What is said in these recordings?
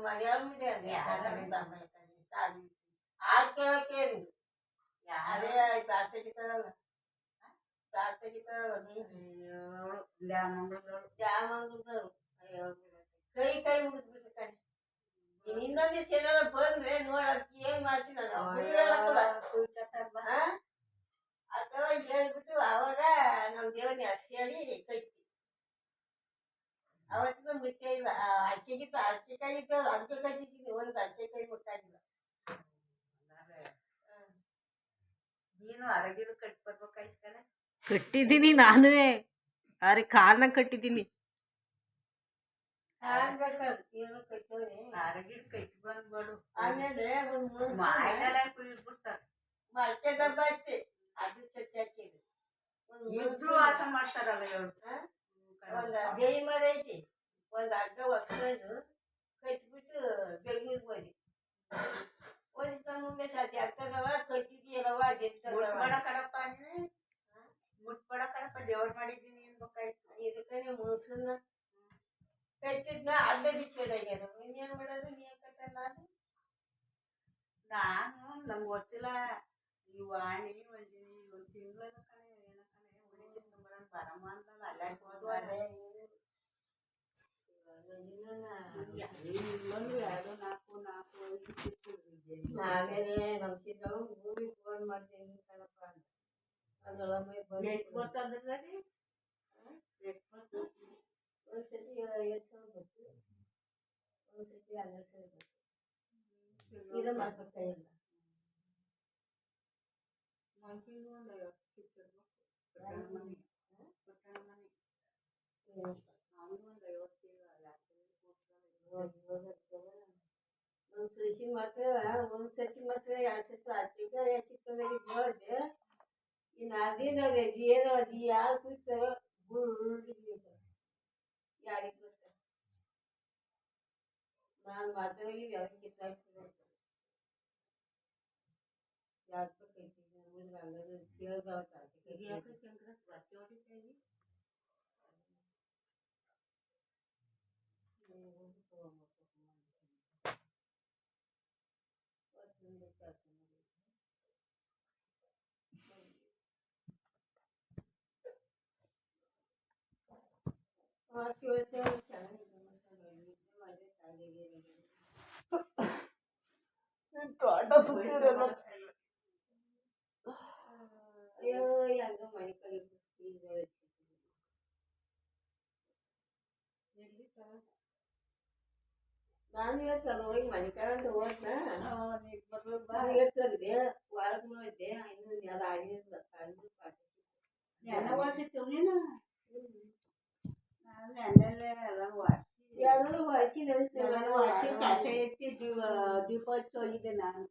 ಮನೆಯವ್ರ ಮುಂದೆ ಹಾಲು ಕೇಳಕ್ಕೆ ಅದೇ ಆಯ್ತು ಆಟ ಗಿತಾರಲ್ಲ ಕೈ ಕೈ ಮುಗಿದ್ಬಿಟ್ಟು ಕಣೆ ಇನ್ನೊಂದ್ ದಿವಸ ಏನಾರ ಬಂದ್ರೆ ನೋಡಕ್ಕೆ ಏನ್ ಮಾಡ್ತೀನಿ ಅಥವಾ ಹೇಳ್ಬಿಟ್ಟು ಅವಾಗ ನಮ್ ದೇವನಿ ಹಸಿ ಹೇಳಿ ಕೈತಿ ಅವತ್ತಿನ ಮುಟ್ಟೆ ಇಲ್ಲ ಅಕ್ಕೆಗಿತ್ತು ಅಕ್ಕೆಕಾಯಿ ಇತ್ತು ಅದಕ್ಕೆ ಕಟ್ಟಿದ್ದೀನಿ ಒಂದು ಅಕ್ಕೆಕಾಯಿ ಮುಟ್ಟಾಗಿಲ್ಲ ನೀನು ಅರಗಿರು ಕಟ್ಟಿ ಬರ್ಬೇಕಾಯ್ತು ಕಣೆ ಕಟ್ಟಿದ್ದೀನಿ ನಾನುವೇ ಅರೆ ಕಾರಣ ಕಟ್ಟಿದ್ದೀನಿ ಅರಗಿರು ಕಟ್ಟಿ ಬಂದ್ಬಿಡು ಆಮೇಲೆ ಒಂದು ಕುಯ್ದ್ಬಿಡ್ತಾರೆ ಮಲ್ಕೆ ದಬ್ಬ ಐತೆ ಅದು ಚಚ್ಚಿ ಹಾಕಿದ್ರು ಇಬ್ರು ಆಟ ಮಾಡ್ತಾರಲ್ಲ ಒಂದು ಬೇಯಿ ಮರ ಐತಿ ಒಂದು ಹಗ್ಗ ಹೊಸ್ಕೊಂಡು ಕಟ್ಬಿಟ್ಟು ಬೆಂಗ್ಳೂರ್ಗೆ ಹೋಗಿ ಓದಿಸ್ತಾ ಮುಂದೆ ಸಾಧ್ಯ ಆಗ್ತದವ ಕಟ್ಟಿದೀಯಲ್ಲವ ಮುಟ್ಬೇಡ ಕಡಪ್ಪ ಅಂದ್ರೆ ಮುಟ್ಬೇಡ ಕಡಪ್ಪ ದೇವ್ರು ಮಾಡಿದ್ದೀನಿ ಅನ್ಬೇಕಾಯ್ತು ಇದಕ್ಕೆ ಮುಸುನ ಕಟ್ಟಿದ್ನ ಅಲ್ಲೇ ಬಿಚ್ಚಿಡಾಗ್ಯಾರ ಇನ್ನೇನು ಮಾಡೋದು ನೀನ್ ಕಟ್ಟ ನಾನು ನಮ್ಗೆ ಗೊತ್ತಿಲ್ಲ ಈ ವಾಣಿ ಒಂದಿನಿ ಒಂದು ತಿಂಗಳ ಕಣೆ ಏನ ಕಣೆ ಉಳಿದ ಬರಮ್ಮ ಅಂತ ಅಲ್ಲಾಡ್ಬೋದು ಅದೇ ಎರಡು ನಾಲ್ಕು ಆಮೇಲೆ ನಮ್ಮ ಸಿದ್ದವು ಊರಿಗೆ ಫೋನ್ ಮಾಡ್ತೀನಿ ಕಣಪ್ಪ ಅಂತ ಎಷ್ಟು ಗೊತ್ತಾದ್ರೆ ರೀ ಒಂದ್ಸತಿ 7,000 ಗೊತ್ತು ಒಂದ್ಸತಿ 12,000 ಗೊತ್ತು ಇದು ಮಾಡ್ಕೊಡ್ತಾ ಇಲ್ಲ ಕೃಷಿ ಮಾತ್ರ ಒಂದ್ಸತಿ ಮಾತ್ರ 2 ಸತಿ ಹತ್ತಿಗೆ ನೋಡ್ದೆ ಇನ್ನು ಅದೇನದೆ ಏನೋ ಅದು ಯಾರು ಕೂತಾರೋ ಯಾರಿಗೆ ಗೊತ್ತ ನಾನು ಮಾತಾಡಿದ್ರೆ ಯಾರಿಗೆ ಕಿತ್ತಾಗ್ತದೆ ಅಂತ ಯಾರು ಕೈತಿದ್ದೀನಿ ನಮ್ಗೆ ಕೇಳ್ಬಾರ್ದು ಅಯ್ಯೋ ಹೆಂಗ ಮನೆ ಕಲಿ ನಾನು ಹೇಳ್ತಾನೆ ಹೋಗಿ ಮನೆ ಕಡೆ ಹೋದ್ನಾ ಹೇಳ್ತಂದೆ ಒಳಗೆ ನೋಡಿದೆ ಇನ್ನು ಅದು ಆಗಿಲ್ಲ ಅಂದು ದೀಪ ಹಚ್ಚೋಗಿದೆ ನಾನು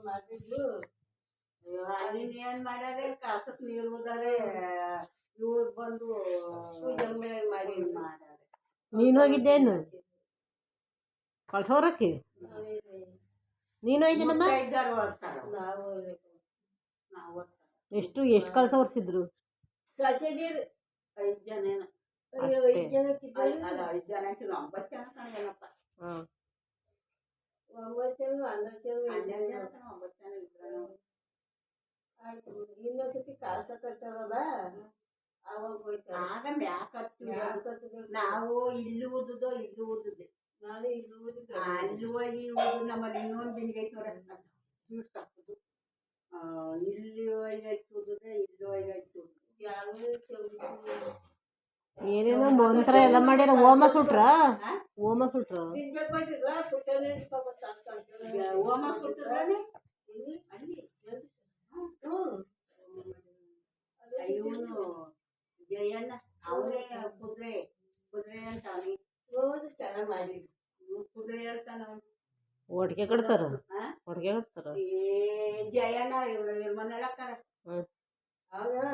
ಮಾಡಿದ್ರು ಏನ್ ಮಾಡ್ಯಾರೆ ಕಾಸಕ್ ನೀರು ಹೋದಾರೆ ಇವ್ರು ಬಂದು ಪೂಜೆ ಮಾಡಿ ಮಾಡ್ಯಾರೆ ನೀನು ಹೋಗಿದ್ದೇನು ಕಳ್ಸೋರಕ್ಕೆ ನೀನು ಹೋಗಿದ್ದೀನಮ್ಮ ಎಷ್ಟು ಕಳ್ಸ ಹೊರ್ಸಿದ್ರು 5 ಜನ 5 ಜನ 9 ಜನ ಕಾಣಪ್ಪ 9 ಜನ 12 ಜನ ಇದ್ರು ಆಯ್ತು ಇನ್ನೊಂದ್ಸತಿ ಕಾಸ ಕಟ್ಟಾರಲ್ಲ ಅವಾಗ ಹೋಯ್ತಾರೆ ಆಗ ಮ್ಯಾಕ್ ನಾವು ಇಲ್ಲಿ ಓದುದೋ ಇಲ್ಲಿ ಓದುದೆ ನಾನು ಇಲ್ಲಿ ಓದಿದ್ದೆ ಅಲ್ಲಿ ಹೋಗಿ ಓದು ನಮ್ಮಲ್ಲಿ ಇನ್ನೊಂದು ದಿನ ಐತೆ ಜ್ಯೂಸ್ ಹಾಕೋದು ಇಲ್ಲಿ ಹೋಗಿ ಓದುದೆ ಇಲ್ಲಿ ಹೋಗಿ ಯಾವ ಏನೇನೋ ಮಂತ್ರ ಎಲ್ಲ ಮಾಡ್ಯಾರ ಹೋಮ ಸುಟ್ರ ಹೋಮ ಸುಟ್ರ ಅಲ್ಲಿ ಇವನು ಜಯಣ್ಣ ಅವನೇ ಕುದುರೆ ಅಂತ ಅವನು ಚೆನ್ನಾಗಿ ಮಾಡಿದ್ರು ಕುದುರೆ ಹೇಳ್ತಾನ ಒಟ್ಟಿಗೆ ಕಟ್ತಾರ ಒಟ್ಟಿಗೆ ಕಟ್ತಾರ ಜಯಣ್ಣ ಮನೆ ಹೇಳಕ್ಕಾರ ಅವನ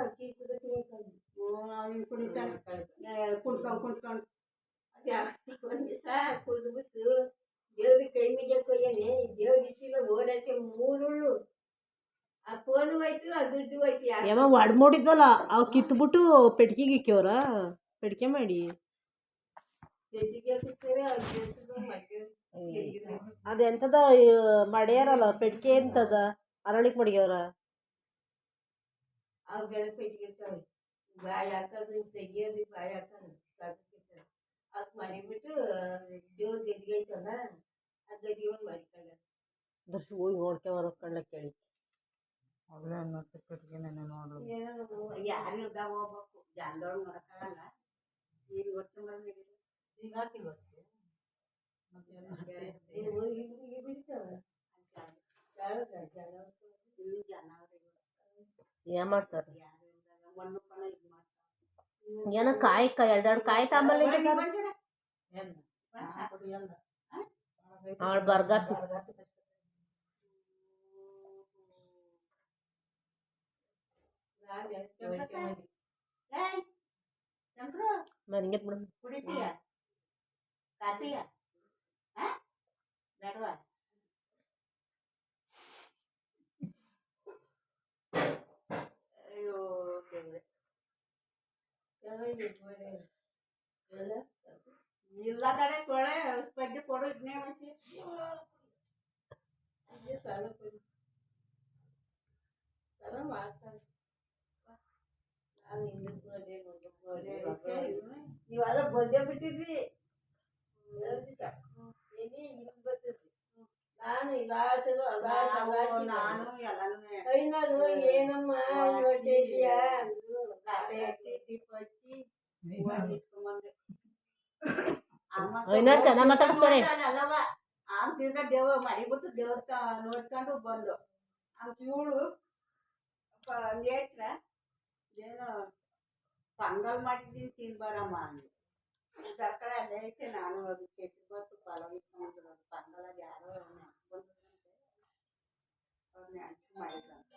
ಕುಡಿತಾನೆ ಕುಣ್ಕೊಂಡು ಅದೇ ಒಂದು ದಿವಸ ಕುಡಿದ್ಬಿಟ್ಟು ದೇವ್ರಿಗೆ ಕೈ ಮುಗಿಯಕ್ಕೆ ಹೋಗ್ಯಾನೆ ದೇವ್ರ ಇಷ್ಟಿಲ್ಲ ಓಡಾಕೆ 3 ಉಳ್ಳು ಆ ಫೋನ್ ಹೋಯ್ತು ಆ ದುಡ್ಡು ಹೋಯ್ತು ಏಮ ಒಡ್ಮೂಡಿದ್ವಲ್ಲ ಅವ್ ಕಿತ್ಬಿಟ್ಟು ಪೆಟ್ಕಿಗೆ ಇಕ್ಕಿವ್ರ ಪೆಟ್ಕೆ ಮಾಡಿ ಅದೆಂತದ ಮಾಡ್ಯಾರಲ್ಲ ಪೆಟ್ಕೆ ಎಂತದ ಅರಳಿಕ್ ಮಡಿಯವ್ರ ಅವೆಲ್ಲ ಪೆಟ್ಟಿಗಿರ್ತಾವೆ ಬಾಯಿ ಹಾಕೋದು ತೆಗಿಯೋದು ಬಾಯಿ ಹಾಕೋದು ಅದು ಮಾಡಿಬಿಟ್ಟು ದೇವ್ರ ಗದ್ಗೆ ಐತಲ್ಲ ಆ ಗದ್ಗೆ ಒಂದು ಮಾಡಿಕೊಂಡ ದರ್ಶಿ ಹೋಗಿ ನೋಡ್ಕೊಂಬರ ಕಣ್ಣ ಕೇಳಿ ಅವಳೇ ಅನ್ನೋದು ಪೆಟ್ಟಿಗೆನೇ ನೋಡು ಯಾರು ಇಲ್ದಾಗ ಹೋಗ್ಬೇಕು ಜಾನ್ದೊಳಗೆ ನೋಡಕ್ಕಾಗಲ್ಲ ಈಗ ಒಟ್ಟು ಬಂದು ಈಗ ಹಾಕಿ ಬರ್ತೀವಿ ಏನ್ ಮಾಡ್ತಾರ ಏನೋ ಕಾಯಿ ಎರಡೆರಡು ಕಾಯಿ ತಾಂಬಲ್ಲ ಅವಳು ಬರ್ಗಾರ್ ನನಗೆ ಕುಡಿತೀಯ ಕಾತೀಯ ಬೇಡವಾ ಅಯ್ಯೋ ಇಲ್ಲ ಕಡೆ ಕೊಳೆ ಪಡ್ಡಿ ಕೊಡು ಇದನ್ನೇ ಮಾಡ್ತಾರೆ ನೀವೆಲ್ಲ ಬಂದೇ ಬಿಟ್ಟಿದ್ರಿ ನಾನು ನಾನು ಎಲ್ಲಾನು ಏನಮ್ಮ ನೋಡ್ತಿದ್ಯಾ ಚೆನ್ನಾಗಿ ಮಾತಾಡ್ತಾರೆ ಅಲ್ಲವ ಆಮ್ ತಿರ್ಗಾ ದೇವ್ರ ಮಾಡಿಬಿಟ್ಟು ದೇವಸ್ಥಾನ ನೋಡ್ಕೊಂಡು ಬಂದು ಇವಳು ನೇತ್ರ ಏನೋ ಪಂಗಲ್ ಮಾಡಿದ್ದೀನಿ ತಿನ್ಬಾರಮ್ಮ ಅಂದು ಕಡೆ ಅಲ್ಲೇ ಐತೆ ನಾನು ಅದು ಕೆಟ್ಟು ಬರ್ತು ಪಲಾವ್ ಇಟ್ಕೊಂಡು ಪಂಗಲಾಗ ಯಾರೋ ಬಂದಂತೆ ಅವ್ರನ್ನ ಮಾಡಿದ್ರಂತೆ